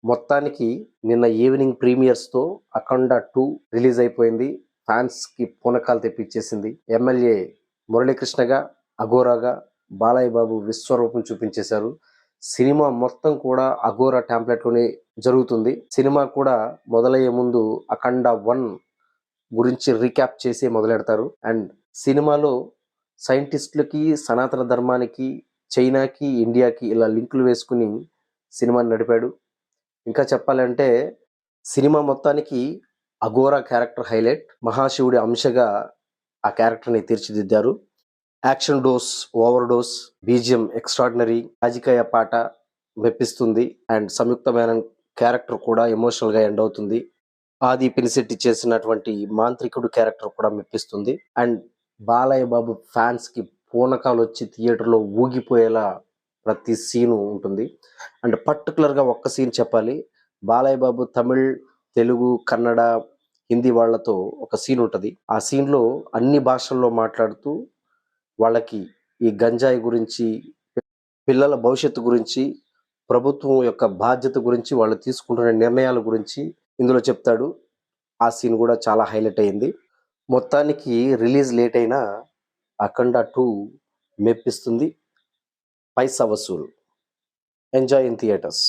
మొత్తానికి నిన్న ఈవినింగ్ ప్రీమియర్స్‌తో 'అఖండ 2' రిలీజ్ అయిపోయింది. ఫ్యాన్స్‌కి పూనకాలు తెప్పించేసింది. ఎమ్మెల్యే మురళీకృష్ణగా, అఘోరాగా బాలయ్య బాబు విశ్వరూపం చూపించేశారు. సినిమా మొత్తం కూడా అఘోరా టెంప్లెట్‌లోనే జరుగుతుంది. సినిమా కూడా మొదలయ్యే ముందు 'అఖండ 1' గురించి రీక్యాప్ చేసి మొదలెడతారు. అండ్ సినిమాలో సైంటిస్టులకి, సనాతన ధర్మానికి, చైనాకి, ఇండియాకి ఇలా లింకులు వేసుకుని సినిమాని నడిపాడు. ఇంకా చెప్పాలంటే సినిమా మొత్తానికి అఘోరా క్యారెక్టర్ హైలైట్. మహాశివుడి అంశగా ఆ క్యారెక్టర్ని తీర్చిదిద్దారు. Action dose, over dose, BGM extraordinary, Rajikayya పాట మెప్పిస్తుంది. అండ్ సంయుక్త మేనన్ క్యారెక్టర్ కూడా ఎమోషనల్గా ఎండ్ అవుతుంది. ఆది పినిశెట్టి చేసినటువంటి మాంత్రికుడు క్యారెక్టర్ కూడా మెప్పిస్తుంది. అండ్ బాలయ్య బాబు ఫ్యాన్స్కి పూనకాలు వచ్చి థియేటర్లో ఊగిపోయేలా ప్రతి సీను ఉంటుంది. అండ్ పర్టికులర్గా ఒక్క సీన్ చెప్పాలి. బాలయ్య బాబు తమిళ్, తెలుగు, కన్నడ, హిందీ వాళ్ళతో ఒక సీన్ ఉంటుంది. ఆ సీన్లో అన్ని భాషల్లో మాట్లాడుతూ వాళ్ళకి ఈ గంజాయి గురించి, పిల్లల భవిష్యత్తు గురించి, ప్రభుత్వం యొక్క బాధ్యత గురించి, వాళ్ళు తీసుకుంటున్న నిర్ణయాల గురించి ఇందులో చెప్తాడు. ఆ సీన్ కూడా చాలా హైలైట్ అయింది. మొత్తానికి రిలీజ్ లేట్ అయినా 'అఖండ 2' మెప్పిస్తుంది. పైసా వసూలు. Enjoy in theatres.